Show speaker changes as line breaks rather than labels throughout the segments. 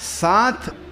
7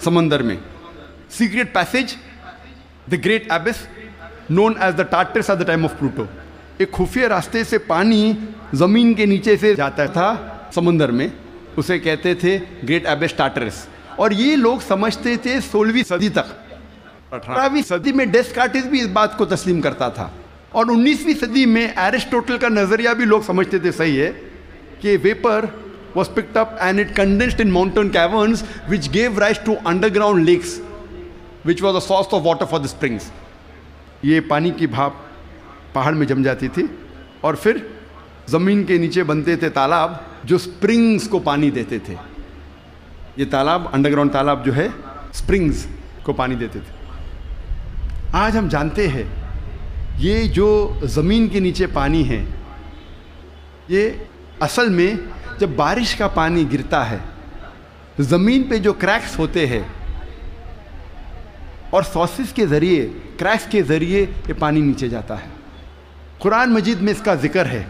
سمندر میں. Secret passage, the great abyss, known as the Tartarus at the time of Pluto. ایک خفیہ راستے سے پانی زمین کے نیچے سے جاتا تھا سمندر میں, اسے کہتے تھے گریٹ ایبس ٹارٹرس. اور یہ لوگ سمجھتے تھے 16ویں صدی تک. 18ویں صدی میں ڈیسکارٹس بھی اس بات کو تسلیم کرتا تھا, اور 19ویں صدی میں ایرسٹوٹل کا نظریہ بھی لوگ سمجھتے تھے صحیح ہے کہ viper was picked up and it condensed in mountain caverns which gave rise to underground lakes which was a source of water for the springs. یہ پانی کی بھاپ پہاڑ میں جم جاتی تھی اور پھر زمین کے نیچے بنتے تھے تالاب جو سپرنگز کو پانی دیتے تھے. یہ تالاب, انڈر گراؤنڈ تالاب جو ہے, سپرنگز کو پانی دیتے تھے. آج ہم جانتے ہیں یہ جو زمین کے نیچے پانی ہے, یہ اصل میں جب بارش کا پانی گرتا ہے زمین پہ جو کریکس ہوتے ہیں اور سورسز کے ذریعے, کریکس کے ذریعے یہ پانی نیچے جاتا ہے. قرآن مجید میں اس کا ذکر ہے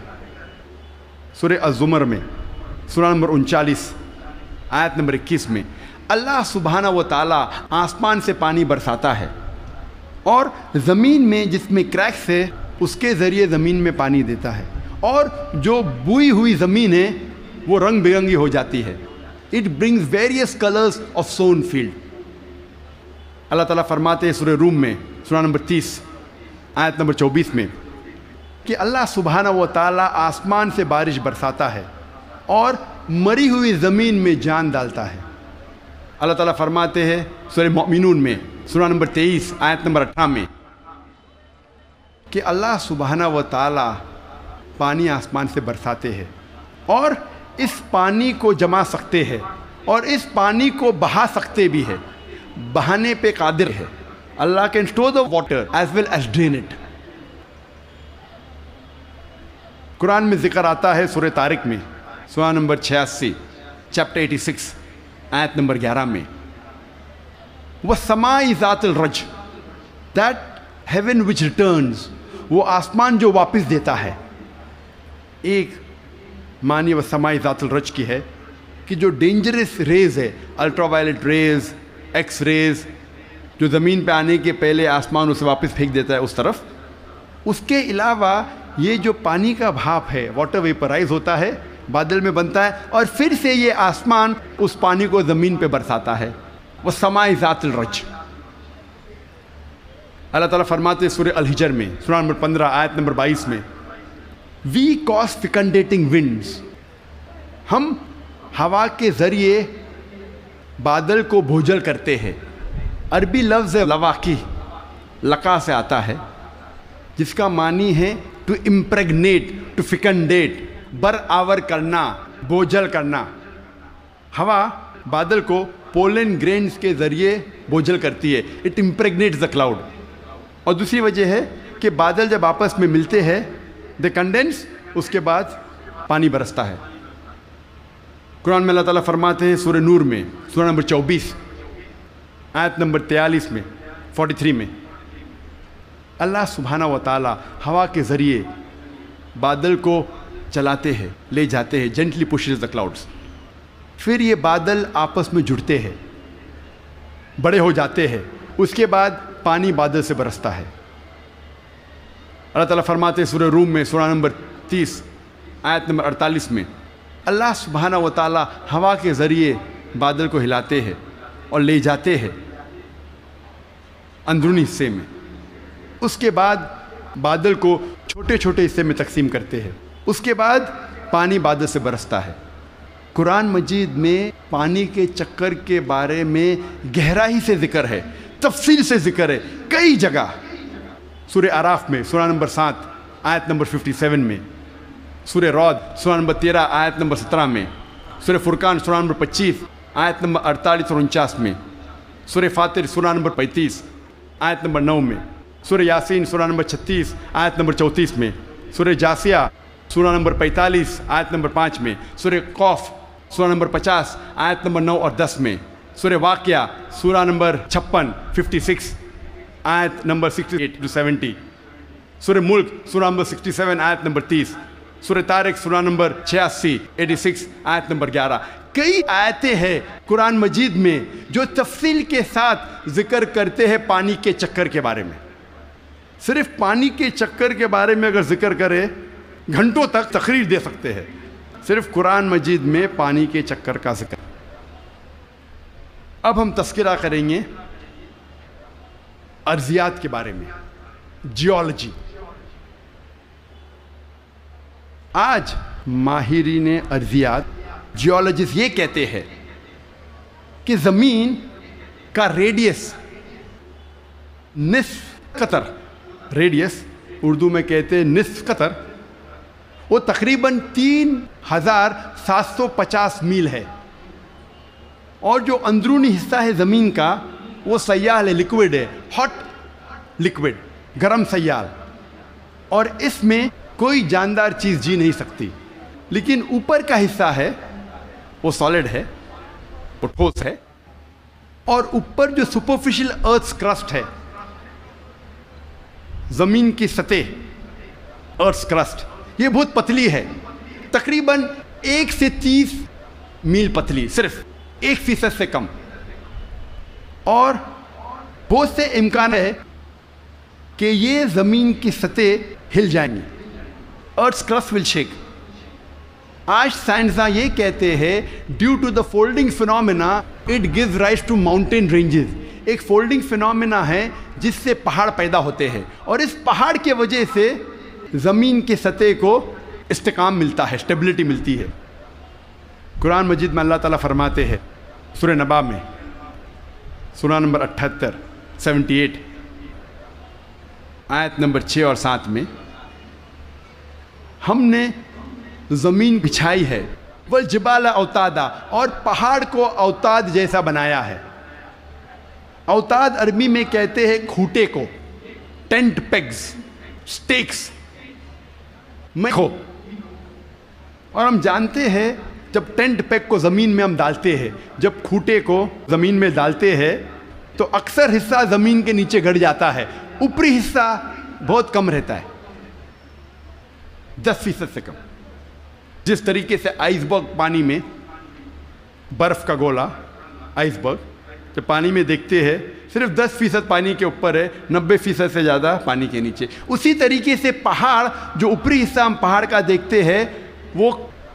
سورہ الزمر میں, سورہ نمبر 39 آیت نمبر 21 میں. اللہ سبحانہ و تعالیٰ آسمان سے پانی برساتا ہے اور زمین میں جس میں کریکس ہے اس کے ذریعے زمین میں پانی دیتا ہے, اور جو بوئی ہوئی زمین ہے وہ رنگ برنگی ہو جاتی ہے. It brings various colours of sown field. Allah تعالیٰ فرماتے ہیں سورہ روم میں, سورہ نمبر 30 آیت نمبر 24 میں کہ اللہ سبحانہ و تعالیٰ آسمان سے بارش برساتا ہے اور مری ہوئی زمین میں جان ڈالتا ہے. اللہ تعالیٰ فرماتے ہیں سورہ مومنون میں, سورہ نمبر 23 آیت نمبر 18 میں کہ اللہ سبحانہ و تعالیٰ پانی آسمان سے برساتے ہیں اور اس پانی کو جما سکتے ہیں اور اس پانی کو بہا سکتے بھی ہے, بہانے پہ قادر ہے. Allah can store the water as well as drain it. Quran میں ذکر آتا ہے سورہ طارق میں, سورہ نمبر 86 چیپٹر 86 آیت نمبر 11 میں, وَالسَّمَاءِ ذَاتِ الرَّجْ, that heaven which returns, وہ آسمان جو واپس دیتا ہے. ایک معنی وَالسَّمَاءِ ذَاتِ الرَّجْ کی ہے کہ جو ڈینجرس ریز ہے, ultra violet rays, X rays, جو زمین پہ آنے کے پہلے آسمان اسے واپس پھینک دیتا ہے اس طرف. اس کے علاوہ یہ جو پانی کا بھاپ ہے, واٹر ویپرائز ہوتا ہے, بادل میں بنتا ہے اور پھر سے یہ آسمان اس پانی کو زمین پہ برساتا ہے. وَالسَّمَاءِ ذَاتِ الرَّجْ. اللہ تعالیٰ فرماتے ہیں سورہ الحجر میں, سورہ نمبر 15 آیت نمبر 22 میں, وی کاز فیکنڈیٹنگ ونڈز, ہم ہوا کے ذریعے بادل کو بھوجل کرتے ہیں. عربی لفظ لواقی, لقا سے آتا ہے, جس کا معنی ہے ٹو امپریگنیٹ, ٹو فیکنڈیٹ, برآور کرنا, بوجھل کرنا. ہوا بادل کو پولن گرینز کے ذریعے بوجھل کرتی ہے, اٹ امپریگنیٹس دا کلاؤڈ. اور دوسری وجہ ہے کہ بادل جب آپس میں ملتے ہیں دے کنڈینس, اس کے بعد پانی برستا ہے. قرآن میں اللہ تعالیٰ فرماتے ہیں سورہ نور میں, سورہ نمبر 24 آیت نمبر 43 میں, 43 میں, اللہ سبحانہ و تعالیٰ ہوا کے ذریعے بادل کو چلاتے ہیں, لے جاتے ہیں, جینٹلی پشز دا کلاؤڈس. پھر یہ بادل آپس میں جڑتے ہیں, بڑے ہو جاتے ہیں, اس کے بعد پانی بادل سے برستا ہے. اللہ تعالیٰ فرماتے ہیں سورہ روم میں, سورہ نمبر 30 آیت نمبر 48 میں, اللہ سبحانہ و تعالیٰ ہوا کے ذریعے بادل کو ہلاتے ہیں اور لے جاتے ہیں اندرونی حصے میں. اس کے بعد بادل کو چھوٹے چھوٹے حصے میں تقسیم کرتے ہیں, اس کے بعد پانی بادل سے برستا ہے. قرآن مجید میں پانی کے چکر کے بارے میں گہرائی سے ذکر ہے, تفصیل سے ذکر ہے کئی جگہ. سورہ اعراف میں, سورہ نمبر 7 آیت نمبر 57 میں, سورہ رعد سورہ نمبر 13 آیت نمبر 17 میں, سورہ فرقان سورہ نمبر 25 آیت نمبر 48 اور 49 میں, سورہ فاطر سورہ نمبر 35 آیت نمبر 9 میں, سورہ یاسین سورہ نمبر 36 آیت نمبر 34 میں, سورہ جاسیہ سورہ نمبر 45 آیت نمبر 5 میں, سورہ قوف سورہ نمبر 50 آیت نمبر 9 اور 10 میں, سورہ واقعہ سورہ نمبر 56 آیت نمبر 68 to 70, سورہ ملک سورہ نمبر 67 آیت نمبر 30, سورہ طارق سورہ نمبر 86 آیت نمبر 11. کئی آیتیں ہیں قرآن مجید میں جو تفصیل کے ساتھ ذکر کرتے ہیں پانی کے چکر کے بارے میں. صرف پانی کے چکر کے بارے میں اگر ذکر کرے گھنٹوں تک تقریر دے سکتے ہیں. صرف قرآن مجید میں پانی کے چکر کا ذکر. اب ہم تذکرہ کریں گے ارضیات کے بارے میں، جیولوجی. آج ماہرین ارضیات، جیولوجسٹ یہ کہتے ہیں کہ زمین کا ریڈیس نصف قطر، ریڈیس اردو میں کہتے ہیں نصف قطر، وہ تقریباً 3750 میل ہے. اور جو اندرونی حصہ ہے زمین کا وہ سیال ہے، لکوڈ ہے، ہاٹ لکوڈ، گرم سیال، اور اس میں کوئی جاندار چیز جی نہیں سکتی. لیکن اوپر کا حصہ ہے وہ سالڈ ہے، وہ ٹھوس ہے. اور اوپر جو سپرفیشل ارتھ کرسٹ ہے، زمین کی سطح، ارتھ کرسٹ، یہ بہت پتلی ہے، تقریباً 1 سے 30 میل پتلی، صرف 1% سے کم. اور بہت سے امکان ہے کہ یہ زمین کی سطح ہل جائیں گی، ارتھ کرسٹ ول شیک. آج سائنسداں یہ کہتے ہیں due to the folding phenomena it gives rise to mountain ranges. ایک فولڈنگ فینومینا ہے جس سے پہاڑ پیدا ہوتے ہیں، اور اس پہاڑ کی وجہ سے زمین کی سطح کو استحکام ملتا ہے، اسٹیبلٹی ملتی ہے. قرآن مجید میں اللہ تعالیٰ فرماتے ہیں سورہ نبا میں، سورہ نمبر 78 78 آیت نمبر 6 اور 7 میں، ہم نے زمین بچھائی ہے، والجبال اوتادا، اور پہاڑ کو اوتاد جیسا بنایا ہے. اوتاد عربی میں کہتے ہیں کھوٹے کو، ٹینٹ پیگز، سٹیکس میں کھو. اور ہم جانتے ہیں جب ٹینٹ پیگ کو زمین میں ہم ڈالتے ہیں، جب کھوٹے کو زمین میں ڈالتے ہیں تو اکثر حصہ زمین کے نیچے گڑ جاتا ہے، اوپری حصہ بہت کم رہتا ہے، 10% سے کم. جس طریقے سے آئس برگ پانی میں، برف کا گولا آئس برگ جب پانی میں دیکھتے ہیں صرف 10% پانی کے اوپر ہے، 90% سے زیادہ پانی کے نیچے. اسی طریقے سے پہاڑ، جو اوپری حصہ ہم پہاڑ کا دیکھتے ہیں وہ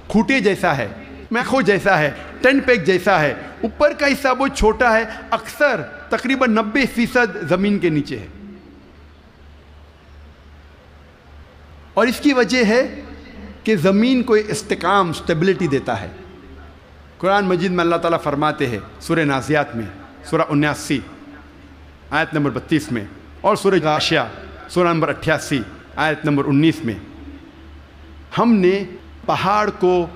کھوٹے جیسا ہے، میخو جیسا ہے، ٹینٹ پیگ جیسا ہے. اوپر کا حصہ بہت چھوٹا ہے، اکثر تقریباً 90% زمین کے نیچے ہے. اور اس کی وجہ ہے کہ زمین کو استحکام، اسٹیبلٹی دیتا ہے. قرآن مجید میں اللہ تعالیٰ فرماتے ہیں سورہ نازیات میں، سورہ 79 آیت نمبر 32 میں، اور سورہ غاشیہ سورہ نمبر 88 آیت نمبر 19 میں، ہم نے پہاڑ کو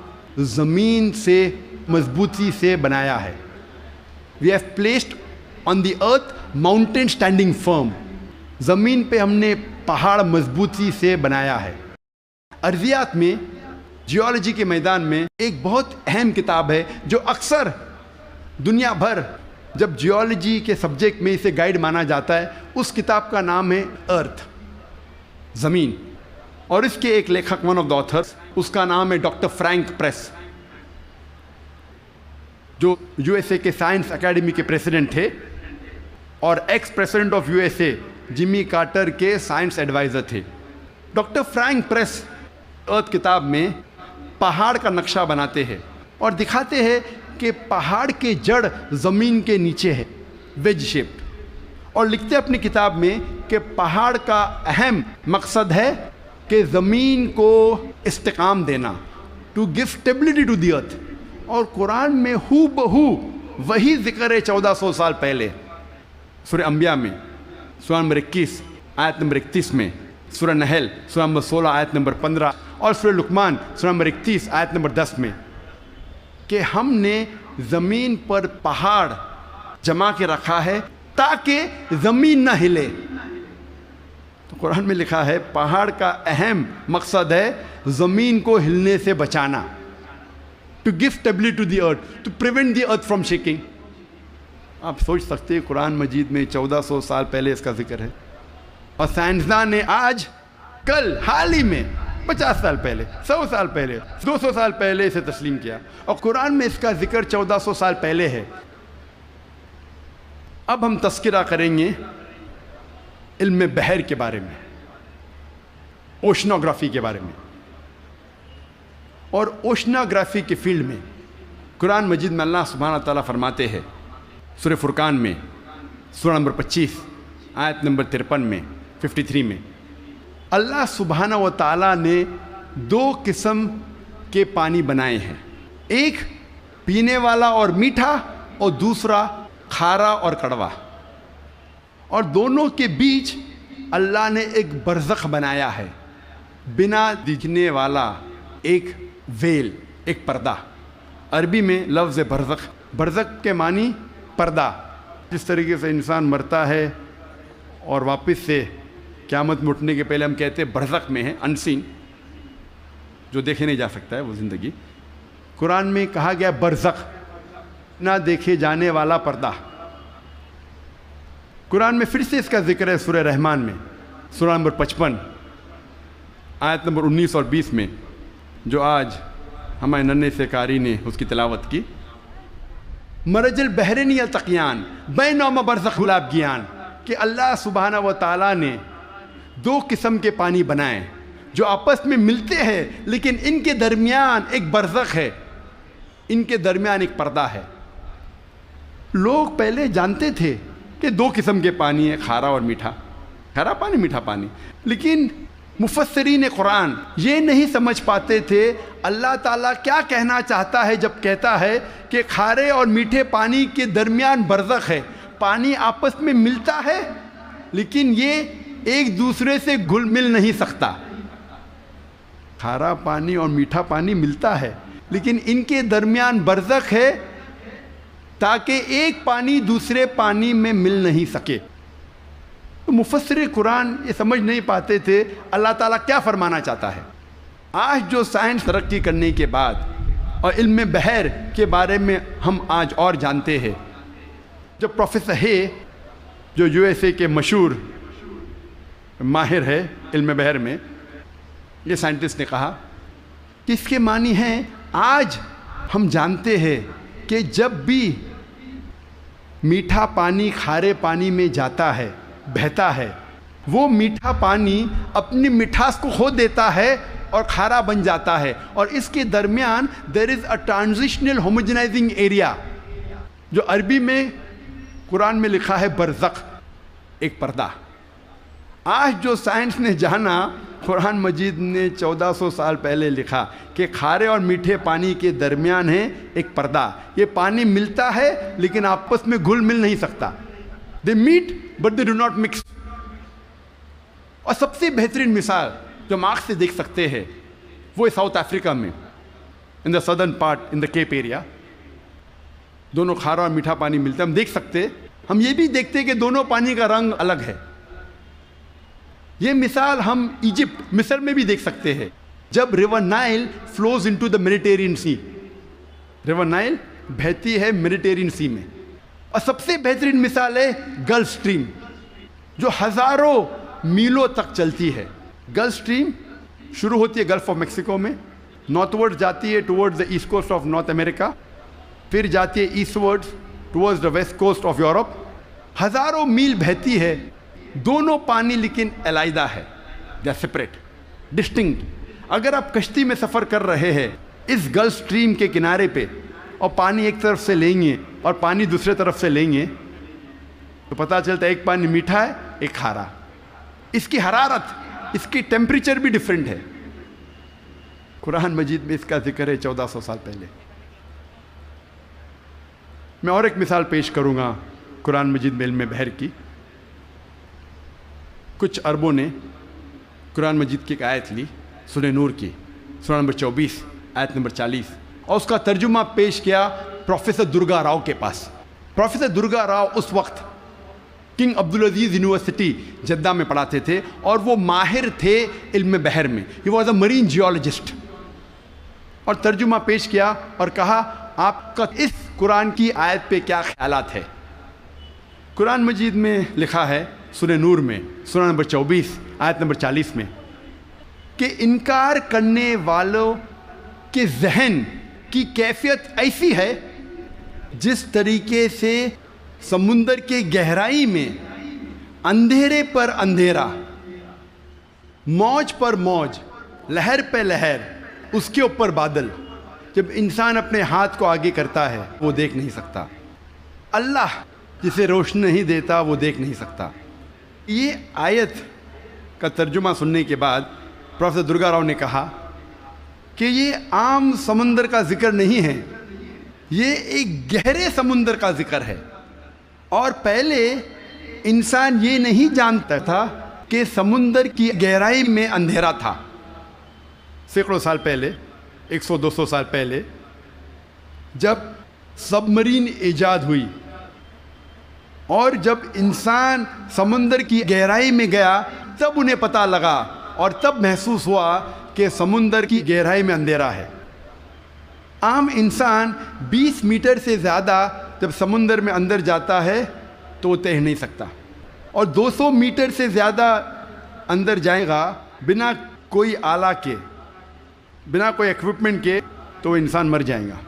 زمین سے مضبوطی سے بنایا ہے. We have placed on the earth mountain standing firm. زمین پہ ہم نے پہاڑ مضبوطی سے بنایا ہے. ارضیات میں، جیولوجی کے میدان میں ایک بہت اہم کتاب ہے جو اکثر دنیا بھر جب جیولوجی کے سبجیکٹ میں اسے گائیڈ مانا جاتا ہے، اس کتاب کا نام ہے ارتھ، زمین. اور اس کے ایک لیکھک، ون آف دا آتھرس، اس کا نام ہے ڈاکٹر فرینک پریس، جو یو ایس اے کے سائنس اکیڈمی کے پریزیڈنٹ تھے اور ex president of U S A Jimmy Carter کے سائنس ایڈوائزر تھے. ڈاکٹر فرینک پریس ارتھ کتاب میں پہاڑ کا نقشہ بناتے ہیں اور دکھاتے ہیں کہ پہاڑ کے جڑ زمین کے نیچے ہے، ویج شیپڈ، اور لکھتے اپنی کتاب میں کہ پہاڑ کا اہم مقصد ہے کہ زمین کو استحکام دینا، to give stability to the earth. اور قرآن میں ہو بہو وہی ذکر ہے 1400 سال پہلے، سورہ انبیاء میں سورہ نمبر 21 آیت نمبر 31 میں، سورہ نحل سورہ نمبر 16 آیت نمبر 15، اور سورہ لقمان سورہ نمبر 31 آیت نمبر 10 میں، کہ ہم نے زمین پر پہاڑ جمع کے رکھا ہے تاکہ زمین نہ ہلے. تو قرآن میں لکھا ہے پہاڑ کا اہم مقصد ہے زمین کو ہلنے سے بچانا، to give stability to the earth, to prevent the earth from shaking. آپ سوچ سکتے ہیں قرآن مجید میں 1400 سال پہلے اس کا ذکر ہے. اور سائنسداں نے آج کل حال ہی میں 50 سال پہلے، 100 سال پہلے، 200 سال پہلے اسے تسلیم کیا، اور قرآن میں اس کا ذکر 1400 سال پہلے ہے۔ اب ہم تذکرہ کریں گے علم بحر کے بارے میں، اوشنوگرافی کے بارے میں۔ اور اوشنوگرافی کے فیلڈ میں قرآن مجید میں اللہ سبحانہ تعالیٰ فرماتے ہیں سورہ فرقان میں، سورہ نمبر 25 آیت نمبر 53 میں، 53 میں، اللہ سبحانہ و تعالیٰ نے 2 قسم کے پانی بنائے ہیں، ایک پینے والا اور میٹھا، اور دوسرا کھارا اور کڑوا، اور دونوں کے بیچ اللہ نے ایک برزخ بنایا ہے، بنا دکھنے والا ایک ویل، ایک پردہ۔ عربی میں لفظ برزخ، برزخ کے معنی پردہ۔ جس طریقے سے انسان مرتا ہے اور واپس سے قیامت میں اٹھنے کے پہلے ہم کہتے ہیں برزخ میں ہے، انسین، جو دیکھے نہیں جا سکتا ہے وہ زندگی، قرآن میں کہا گیا برزخ، نہ دیکھے جانے والا پردہ۔ قرآن میں پھر سے اس کا ذکر ہے سورہ رحمان میں، سورہ نمبر 55 آیت نمبر 19 اور 20 میں، جو آج ہمارے ننھے سے قاری نے اس کی تلاوت کی۔ مرج البحرین یلتقیان بینہما برزخ لابغیان، کہ اللہ سبحانہ و تعالیٰ نے 2 قسم کے پانی بنائے جو آپس میں ملتے ہیں، لیکن ان کے درمیان ایک برزخ ہے، ان کے درمیان ایک پردہ ہے۔ لوگ پہلے جانتے تھے کہ 2 قسم کے پانی ہیں، کھارا اور میٹھا، کھارا پانی میٹھا پانی، لیکن مفسرین قرآن یہ نہیں سمجھ پاتے تھے اللہ تعالیٰ کیا کہنا چاہتا ہے جب کہتا ہے کہ کھارے اور میٹھے پانی کے درمیان برزخ ہے۔ پانی آپس میں ملتا ہے لیکن یہ ایک دوسرے سے گھل مل نہیں سکتا۔ کھارا پانی اور میٹھا پانی ملتا ہے لیکن ان کے درمیان برزخ ہے، تاکہ ایک پانی دوسرے پانی میں مل نہیں سکے۔ تو مفسر قرآن یہ سمجھ نہیں پاتے تھے اللہ تعالیٰ کیا فرمانا چاہتا ہے۔ آج جو سائنس ترقی کرنے کے بعد اور علم بحر کے بارے میں ہم آج اور جانتے ہیں، جب پروفیسر ہے جو USA کے مشہور ماہر ہے علم بحر میں، یہ سائنٹسٹ نے کہا کہ اس کے معنی ہیں، آج ہم جانتے ہیں کہ جب بھی میٹھا پانی کھارے پانی میں جاتا ہے، بہتا ہے، وہ میٹھا پانی اپنی مٹھاس کو کھو دیتا ہے اور کھارا بن جاتا ہے، اور اس کے درمیان there is a transitional homogenizing area، جو عربی میں قرآن میں لکھا ہے برزخ، ایک پردہ۔ آج جو سائنس نے جانا، قرآن مجید نے 1400 سال پہلے لکھا کہ کھارے اور میٹھے پانی کے درمیان ہے ایک پردہ۔ یہ پانی ملتا ہے لیکن آپس میں گھل مل نہیں سکتا۔ They meet but they do not mix۔ اور سب سے بہترین مثال جو ہم آنکھ سے دیکھ سکتے ہیں وہ ساؤتھ افریقہ میں، in the southern part in the Cape area، دونوں کھارا اور میٹھا پانی ملتا ہے، ہم دیکھ سکتے، ہم یہ بھی دیکھتے کہ دونوں پانی کا رنگ الگ ہے۔ یہ مثال ہم ایجپٹ، مصر میں بھی دیکھ سکتے ہیں، جب river Nile flows into the Mediterranean sea, river Nile بہتی ہے میڈیٹرینین سی میں۔ اور سب سے بہترین مثال ہے گلف سٹریم، جو ہزاروں میلوں تک چلتی ہے۔ گلف سٹریم شروع ہوتی ہے گلف آف میکسیکو میں، نارتھ ورڈ جاتی ہے towards the east coast of North America, پھر جاتی ہے eastward towards the west coast of Europe, ہزاروں میل بہتی ہے، دونوں پانی لیکن علیحدہ ہے، دے آر سپریٹ، ڈسٹنکٹ۔ اگر آپ کشتی میں سفر کر رہے ہیں اس گلف سٹریم کے کنارے پہ، اور پانی ایک طرف سے لیں گے اور پانی دوسرے طرف سے لیں گے، تو پتہ چلتا ہے ایک پانی میٹھا ہے ایک کھارا۔ اس کی حرارت، اس کی ٹیمپریچر بھی ڈیفرنٹ ہے۔ قرآن مجید میں اس کا ذکر ہے 1400 سال پہلے۔ میں اور ایک مثال پیش کروں گا قرآن مجید میں علم بحر کی۔ کچھ عربوں نے قرآن مجید کی ایک آیت لی، سورہ نور کی، سورہ نمبر 24 آیت نمبر 40، اور اس کا ترجمہ پیش کیا پروفیسر درگا راؤ کے پاس۔ پروفیسر درگا راؤ اس وقت کنگ عبدالعزیز یونیورسٹی جدہ میں پڑھاتے تھے، اور وہ ماہر تھے علم بحر میں، he was a Marine geologist. اور ترجمہ پیش کیا اور کہا آپ کا اس قرآن کی آیت پہ کیا خیالات ہے۔ قرآن مجید میں لکھا ہے سورہ نور میں، سورہ نمبر 24 آیت نمبر 40 میں، کہ انکار کرنے والوں کے ذہن کی کیفیت ایسی ہے جس طریقے سے سمندر کے گہرائی میں اندھیرے پر اندھیرا، موج پر موج، لہر پہ لہر، اس کے اوپر بادل، جب انسان اپنے ہاتھ کو آگے کرتا ہے وہ دیکھ نہیں سکتا۔ اللہ جسے روشنی نہیں دیتا وہ دیکھ نہیں سکتا۔ یہ آیت کا ترجمہ سننے کے بعد پروفیسر درگا راؤ نے کہا کہ یہ عام سمندر کا ذکر نہیں ہے، یہ ایک گہرے سمندر کا ذکر ہے۔ اور پہلے انسان یہ نہیں جانتا تھا کہ سمندر کی گہرائی میں اندھیرا تھا۔ سینکڑوں سال پہلے، 100-200 سال پہلے، جب سب مرین ایجاد ہوئی اور جب انسان سمندر کی گہرائی میں گیا تب انہیں پتہ لگا اور تب محسوس ہوا کہ سمندر کی گہرائی میں اندھیرا ہے۔ عام انسان 20 میٹر سے زیادہ جب سمندر میں اندر جاتا ہے تو وہ تیر نہیں سکتا، اور 200 میٹر سے زیادہ اندر جائے گا بنا کوئی آلہ کے، بنا کوئی ایکوپمنٹ کے، تو وہ انسان مر جائے گا۔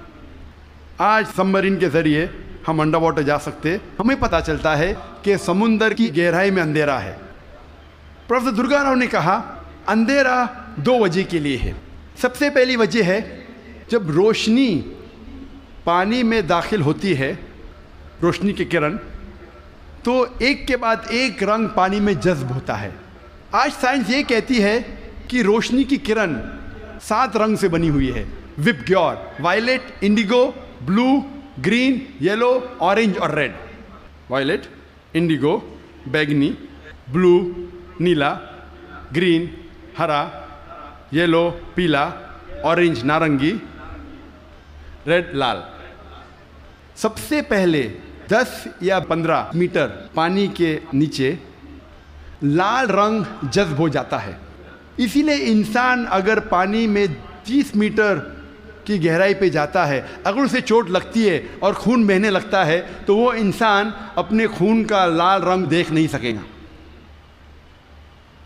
آج سب مرین کے ذریعے ہم انڈر واٹر جا سکتے، ہمیں پتہ چلتا ہے کہ سمندر کی گہرائی میں اندھیرا ہے۔ پروفیسر درگا راؤ نے کہا اندھیرا 2 وجہ کے لیے ہے۔ سب سے پہلی وجہ ہے جب روشنی پانی میں داخل ہوتی ہے، روشنی کی کرن، تو ایک کے بعد ایک رنگ پانی میں جذب ہوتا ہے۔ آج سائنس یہ کہتی ہے کہ روشنی کی کرن 7 رنگ سے بنی ہوئی ہے، وپ گیور، وائلٹ، انڈیگو، بلو، گرین، یلو، اورنج اور ریڈ۔ وائلٹ، انڈیگو، بیگنی، بلو، نیلا، گرین، ہرا، یلو، پیلا، اورنج، نارنگی، ریڈ، لال۔ سب سے پہلے 10 یا 15 میٹر پانی کے نیچے لال رنگ جذب ہو جاتا ہے۔ اسی لیے انسان اگر پانی میں 30 میٹر کی گہرائی پہ جاتا ہے، اگر اسے چوٹ لگتی ہے اور خون بہنے لگتا ہے تو وہ انسان اپنے خون کا لال رنگ دیکھ نہیں سکے گا۔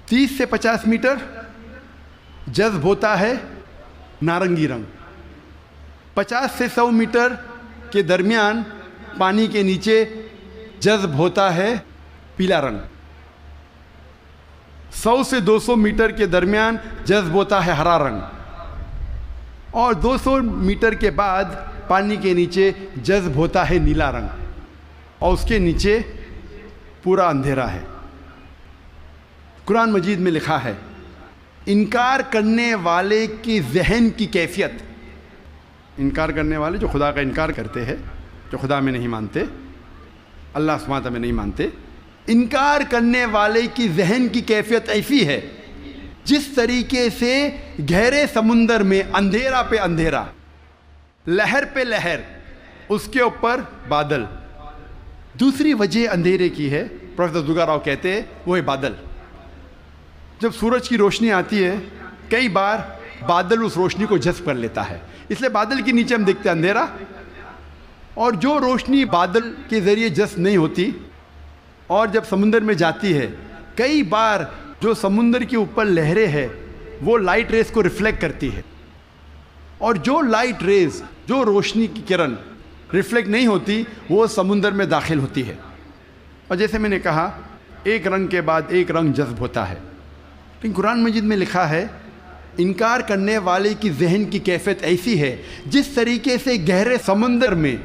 30 سے 50 میٹر جذب ہوتا ہے نارنگی رنگ۔ 50 سے 100 میٹر کے درمیان پانی کے نیچے جذب ہوتا ہے پیلا رنگ۔ 100 سے 200 میٹر کے درمیان جذب ہوتا ہے ہرا رنگ، اور 200 میٹر کے بعد پانی کے نیچے جذب ہوتا ہے نیلا رنگ، اور اس کے نیچے پورا اندھیرا ہے۔ قرآن مجید میں لکھا ہے انکار کرنے والے کی ذہن کی کیفیت، انکار کرنے والے جو خدا کا انکار کرتے ہیں، جو خدا میں نہیں مانتے، اللہ سبحانہ وتعالیٰ میں نہیں مانتے، انکار کرنے والے کی ذہن کی کیفیت ایسی ہے جس طریقے سے گہرے سمندر میں اندھیرا پہ اندھیرا، لہر پہ لہر، اس کے اوپر بادل۔ دوسری وجہ اندھیرے کی ہے، پروفیسر درگا راؤ کہتے ہیں، وہ ہے بادل۔ جب سورج کی روشنی آتی ہے کئی بار بادل اس روشنی کو جذب کر لیتا ہے، اس لیے بادل کے نیچے ہم دیکھتے ہیں اندھیرا، اور جو روشنی بادل کے ذریعے جذب نہیں ہوتی اور جب سمندر میں جاتی ہے، کئی بار جو سمندر کے اوپر لہریں ہیں وہ لائٹ ریز کو ریفلیکٹ کرتی ہے، اور جو لائٹ ریز، جو روشنی کی کرن ریفلیکٹ نہیں ہوتی وہ سمندر میں داخل ہوتی ہے، اور جیسے میں نے کہا ایک رنگ کے بعد ایک رنگ جذب ہوتا ہے۔ لیکن قرآن مجید میں لکھا ہے انکار کرنے والے کی ذہن کی کیفیت ایسی ہے جس طریقے سے گہرے سمندر میں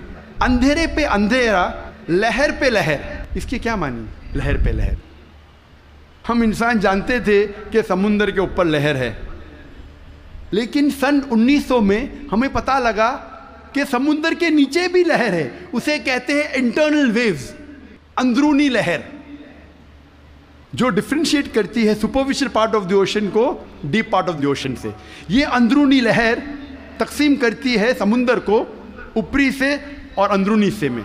اندھیرے پہ اندھیرا، لہر پہ لہر۔ اس کے کیا معنی؟ لہر پہ لہر۔ ہم انسان جانتے تھے کہ سمندر کے اوپر لہر ہے، لیکن سن 1900 میں ہمیں پتہ لگا کہ سمندر کے نیچے بھی لہر ہے، اسے کہتے ہیں انٹرنل ویوز، اندرونی لہر، جو ڈفرینشیٹ کرتی ہے superficial part of the ocean کو deep part of the ocean سے۔ یہ اندرونی لہر تقسیم کرتی ہے سمندر کو اوپری سے اور اندرونی حصے میں۔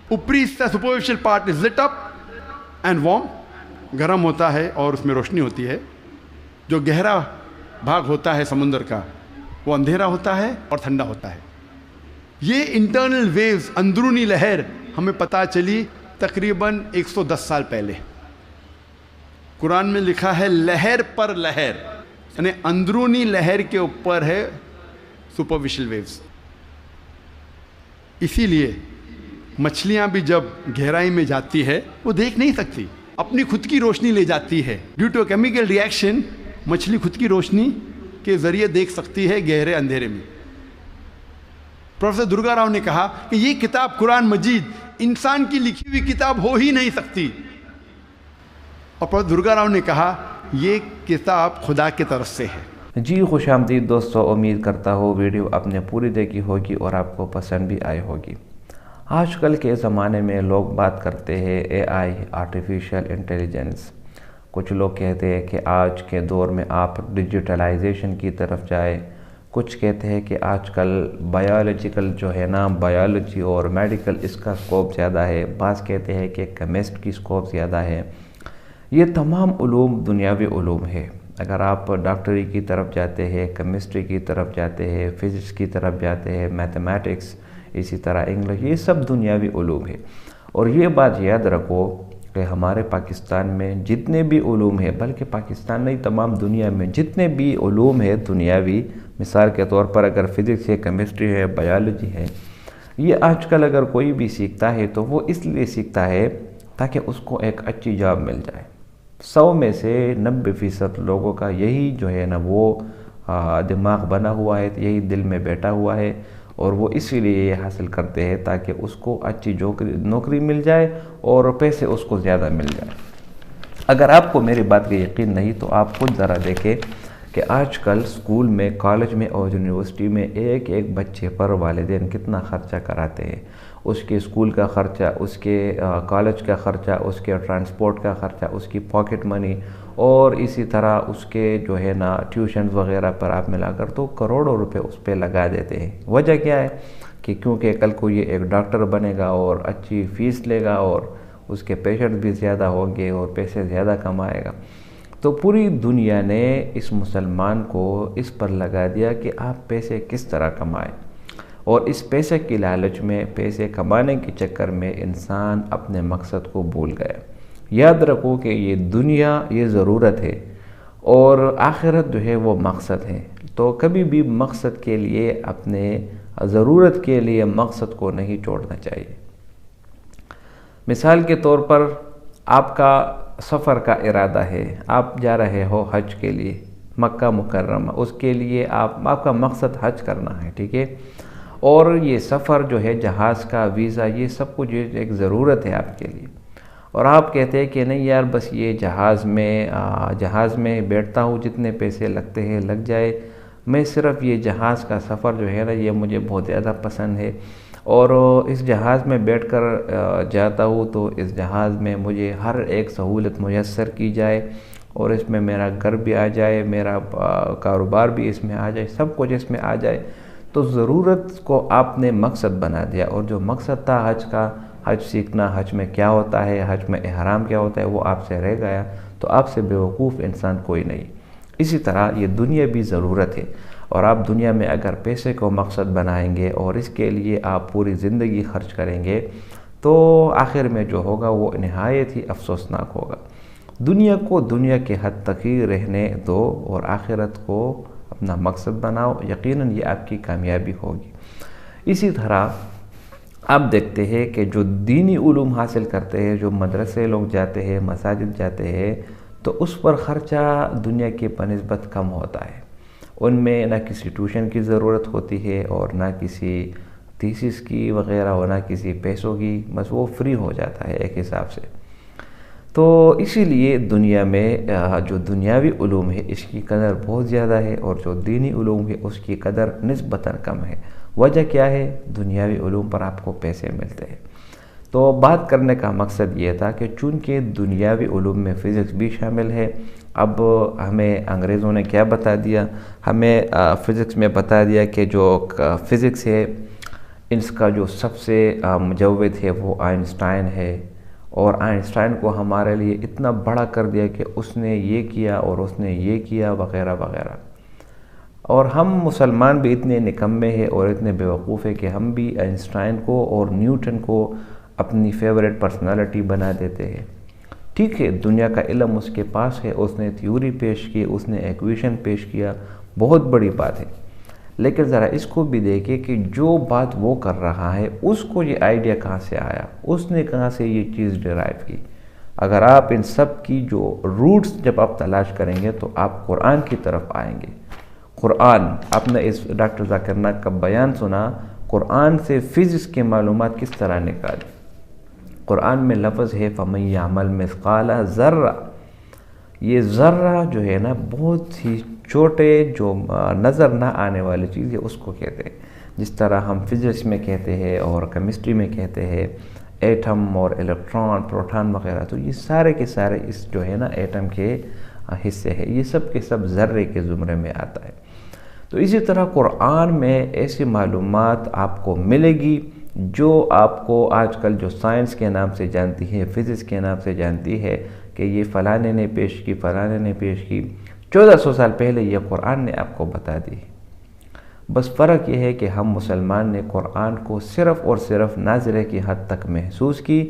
اوپری حصہ superficial part is lit up and warm, گرم ہوتا ہے اور اس میں روشنی ہوتی ہے۔ جو گہرا بھاگ ہوتا ہے سمندر کا وہ اندھیرا ہوتا ہے اور ٹھنڈا ہوتا ہے۔ یہ انٹرنل ویوز، اندرونی لہر ہمیں پتہ چلی تقریباً 110 سال پہلے۔ قرآن میں لکھا ہے لہر پر لہر، یعنی اندرونی لہر کے اوپر ہے سپرفیشل ویوز. اسی لیے مچھلیاں بھی جب گہرائی میں جاتی ہے وہ دیکھ نہیں سکتی, اپنی خود کی روشنی لے جاتی ہے. ڈیو ٹو کیمیکل ریئیکشن مچھلی خود کی روشنی کے ذریعے دیکھ سکتی ہے گہرے اندھیرے میں. پروفیسر درگا راؤ نے کہا کہ یہ کتاب قرآن مجید انسان کی لکھی ہوئی کتاب ہو ہی نہیں سکتی. اور پروفیسر درگا راؤ نے کہا یہ کتاب خدا کی طرف سے ہے.
جی خوش آمدید دوستو, امید کرتا ہوں ویڈیو آپ نے پوری دیکھی ہوگی اور آپ کو پسند بھی آئی ہوگی. آج کل کے زمانے میں لوگ بات کرتے ہیں اے آئی, آرٹیفیشل انٹیلیجنس. کچھ لوگ کہتے ہیں کہ آج کے دور میں آپ ڈیجیٹلائزیشن کی طرف جائے. کچھ کہتے ہیں کہ آج کل بایولوجیکل جو ہے نا, بایولوجی اور میڈیکل اس کا سکوپ زیادہ ہے. بعض کہتے ہیں کہ کیمسٹ کی سکوپ زیادہ ہے. یہ تمام علوم دنیاوی علوم ہے. اگر آپ ڈاکٹری کی طرف جاتے ہیں, کیمسٹری کی طرف جاتے ہیں, فزکس کی طرف جاتے ہیں, میتھمیٹکس, اسی طرح انگلش, یہ سب دنیاوی علوم ہے. اور یہ بات یاد رکھو کہ ہمارے پاکستان میں جتنے بھی علوم ہیں, بلکہ پاکستان نہیں تمام دنیا میں جتنے بھی علوم ہیں دنیاوی, مثال کے طور پر اگر فزکس ہے, کیمسٹری ہے, بایولوجی ہے, یہ آج کل اگر کوئی بھی سیکھتا ہے تو وہ اس لیے سیکھتا ہے تاکہ اس کو ایک اچھی جاب مل جائے. 100 میں سے 90% لوگوں کا یہی جو ہے نا وہ دماغ بنا ہوا ہے, یہی دل میں بیٹھا ہوا ہے, اور وہ اسی لیے یہ حاصل کرتے ہیں تاکہ اس کو اچھی نوکری مل جائے اور پیسے اس کو زیادہ مل جائے. اگر آپ کو میری بات کا یقین نہیں تو آپ خود ذرا دیکھیں کہ آج کل اسکول میں, کالج میں اور یونیورسٹی میں ایک بچے پر والدین کتنا خرچہ کراتے ہیں. اس کے اسکول کا خرچہ, اس کے کالج کا خرچہ, اس کے ٹرانسپورٹ کا خرچہ, اس کی پاکٹ منی, اور اسی طرح اس کے جو ہے نا ٹیوشنز وغیرہ پر آپ ملا کر تو کروڑوں روپے اس پہ لگا دیتے ہیں. وجہ کیا ہے کہ کیونکہ کل کو یہ ایک ڈاکٹر بنے گا اور اچھی فیس لے گا اور اس کے پیشنٹ بھی زیادہ ہوں گے اور پیسے زیادہ کمائے گا. تو پوری دنیا نے اس مسلمان کو اس پر لگا دیا کہ آپ پیسے کس طرح کمائیں, اور اس پیسے کی لالچ میں, پیسے کمانے کے چکر میں انسان اپنے مقصد کو بھول گیا. یاد رکھو کہ یہ دنیا یہ ضرورت ہے اور آخرت جو ہے وہ مقصد ہے. تو کبھی بھی مقصد کے لیے, اپنے ضرورت کے لیے مقصد کو نہیں چھوڑنا چاہیے. مثال کے طور پر آپ کا سفر کا ارادہ ہے, آپ جا رہے ہو حج کے لیے مکہ مکرمہ, اس کے لیے آپ کا مقصد حج کرنا ہے, ٹھیک ہے. اور یہ سفر جو ہے, جہاز کا ویزا, یہ سب کچھ ایک ضرورت ہے آپ کے لیے. اور آپ کہتے ہیں کہ نہیں یار بس یہ جہاز میں بیٹھتا ہوں, جتنے پیسے لگتے ہیں لگ جائے, میں صرف یہ جہاز کا سفر جو ہے نا یہ مجھے بہت زیادہ پسند ہے, اور اس جہاز میں بیٹھ کر جاتا ہوں تو اس جہاز میں مجھے ہر ایک سہولت میسر کی جائے, اور اس میں میرا گھر بھی آ جائے, میرا کاروبار بھی اس میں آ جائے, سب کچھ اس میں آ جائے. تو ضرورت کو آپ نے مقصد بنا دیا, اور جو مقصد تھا حج کا, حج سیکھنا, حج میں کیا ہوتا ہے, حج میں احرام کیا ہوتا ہے, وہ آپ سے رہ گیا. تو آپ سے بیوقوف انسان کوئی نہیں. اسی طرح یہ دنیا بھی ضرورت ہے, اور آپ دنیا میں اگر پیسے کو مقصد بنائیں گے اور اس کے لیے آپ پوری زندگی خرچ کریں گے تو آخر میں جو ہوگا وہ نہایت ہی افسوسناک ہوگا. دنیا کو دنیا کے حد تک ہی رہنے دو اور آخرت کو اپنا مقصد بناؤ, یقیناً یہ آپ کی کامیابی ہوگی. اسی طرح آپ دیکھتے ہیں کہ جو دینی علوم حاصل کرتے ہیں, جو مدرسے لوگ جاتے ہیں, مساجد جاتے ہیں, تو اس پر خرچہ دنیا کی بنسبت کم ہوتا ہے. ان میں نہ کسی ٹیوشن کی ضرورت ہوتی ہے اور نہ کسی تھیسس کی وغیرہ, اور نہ کسی پیسوں کی, بس وہ فری ہو جاتا ہے ایک حساب سے. تو اسی لیے دنیا میں جو دنیاوی علوم ہے اس کی قدر بہت زیادہ ہے, اور جو دینی علوم ہے اس کی قدر نسبتاً کم ہے. وجہ کیا ہے؟ دنیاوی علوم پر آپ کو پیسے ملتے ہیں. تو بات کرنے کا مقصد یہ تھا کہ چونکہ دنیاوی علوم میں فزکس بھی شامل ہے. اب ہمیں انگریزوں نے کیا بتا دیا, ہمیں فزکس میں بتا دیا کہ جو فزکس ہے اس کا جو سب سے مجود ہے وہ آئنسٹائن ہے, اور آئنسٹائن کو ہمارے لیے اتنا بڑا کر دیا کہ اس نے یہ کیا اور اس نے یہ کیا وغیرہ وغیرہ. اور ہم مسلمان بھی اتنے نکمے ہیں اور اتنے بیوقوف ہیں کہ ہم بھی آئنسٹائن کو اور نیوٹن کو اپنی فیوریٹ پرسنالٹی بنا دیتے ہیں. ٹھیک ہے، دنیا کا علم اس کے پاس ہے، اس نے تھیوری پیش کی، اس نے ایکویشن پیش کیا، بہت بڑی بات ہے، لیکن ذرا اس کو بھی دیکھیں کہ جو بات وہ کر رہا ہے اس کو یہ آئیڈیا کہاں سے آیا، اس نے کہاں سے یہ چیز ڈرائیو کی۔ اگر آپ ان سب کی جو روٹس جب آپ تلاش کریں گے تو آپ قرآن کی طرف آئیں گے۔ قرآن، آپ نے اس ڈاکٹر ذاکر نائک کا بیان سنا، قرآن سے فزکس کی معلومات کس طرح نکالی۔ قرآن میں لفظ ہے فَمَن يَعْمَلْ مِثْقَالَ ذَرَّةٍ، یہ ذرہ جو ہے نا بہت ہی چھوٹے جو نظر نہ آنے والی چیز ہے اس کو کہتے ہیں، جس طرح ہم فزکس میں کہتے ہیں اور کیمسٹری میں کہتے ہیں ایٹم اور الیکٹران، پروٹان وغیرہ، تو یہ سارے کے سارے اس جو ہے نا ایٹم کے حصے ہیں، یہ سب کے سب ذرے کے زمرے میں آتا ہے۔ تو اسی طرح قرآن میں ایسی معلومات آپ کو ملے گی جو آپ کو آج کل جو سائنس کے نام سے جانتی ہے، فزکس کے نام سے جانتی ہے کہ یہ فلانے نے پیش کی، فلانے نے پیش کی، 1400 سال پہلے یہ قرآن نے آپ کو بتا دی۔ بس فرق یہ ہے کہ ہم مسلمان نے قرآن کو صرف اور صرف ناظرے کی حد تک محسوس کی،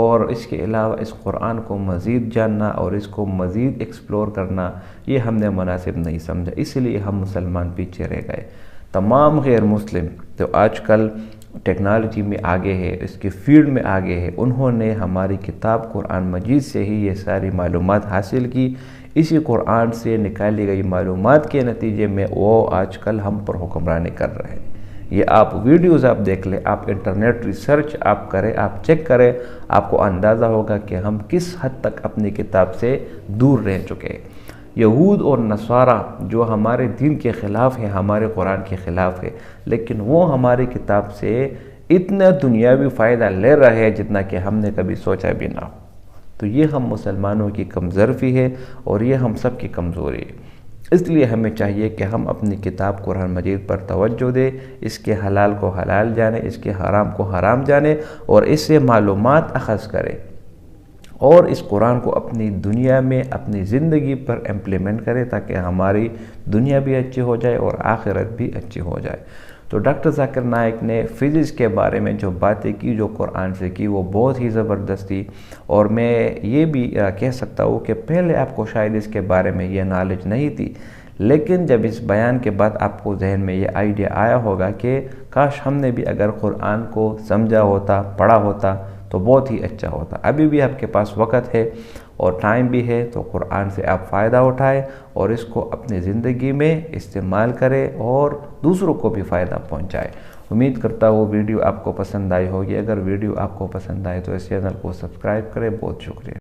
اور اس کے علاوہ اس قرآن کو مزید جاننا اور اس کو مزید ایکسپلور کرنا یہ ہم نے مناسب نہیں سمجھا، اس لیے ہم مسلمان پیچھے رہ گئے۔ تمام غیر مسلم تو آج کل ٹیکنالوجی میں آگے ہے، اس کے فیلڈ میں آگے ہے، انہوں نے ہماری کتاب قرآن مجید سے ہی یہ ساری معلومات حاصل کی۔ اسی قرآن سے نکالی گئی معلومات کے نتیجے میں وہ آج کل ہم پر حکمرانی کر رہے ہیں۔ یہ آپ ویڈیوز آپ دیکھ لیں، آپ انٹرنیٹ ریسرچ آپ کریں، آپ چیک کریں، آپ کو اندازہ ہوگا کہ ہم کس حد تک اپنی کتاب سے دور رہ چکے ہیں۔ یہود اور نصارہ جو ہمارے دین کے خلاف ہیں، ہمارے قرآن کے خلاف ہے، لیکن وہ ہماری کتاب سے اتنا دنیاوی فائدہ لے رہے ہیں جتنا کہ ہم نے کبھی سوچا بھی نہ ہو۔ تو یہ ہم مسلمانوں کی کمزوری ہے اور یہ ہم سب کی کمزوری ہے۔ اس لیے ہمیں چاہیے کہ ہم اپنی کتاب قرآن مجید پر توجہ دیں، اس کے حلال کو حلال جانیں، اس کے حرام کو حرام جانیں، اور اس سے معلومات اخذ کریں، اور اس قرآن کو اپنی دنیا میں اپنی زندگی پر امپلیمنٹ کریں تاکہ ہماری دنیا بھی اچھی ہو جائے اور آخرت بھی اچھی ہو جائے۔ تو ڈاکٹر ذاکر نائک نے فزکس کے بارے میں جو باتیں کی، جو قرآن سے کی، وہ بہت ہی زبردست تھی، اور میں یہ بھی کہہ سکتا ہوں کہ پہلے آپ کو شاید اس کے بارے میں یہ نالج نہیں تھی، لیکن جب اس بیان کے بعد آپ کو ذہن میں یہ آئیڈیا آیا ہوگا کہ کاش ہم نے بھی اگر قرآن کو سمجھا ہوتا، پڑھا ہوتا تو بہت ہی اچھا ہوتا۔ ابھی بھی آپ کے پاس وقت ہے اور ٹائم بھی ہے، تو قرآن سے آپ فائدہ اٹھائیں اور اس کو اپنی زندگی میں استعمال کریں اور دوسروں کو بھی فائدہ پہنچائیں۔ امید کرتا ہوں ویڈیو آپ کو پسند آئی ہوگی۔ اگر ویڈیو آپ کو پسند آئے تو اس چینل کو سبسکرائب کریں۔ بہت شکریہ۔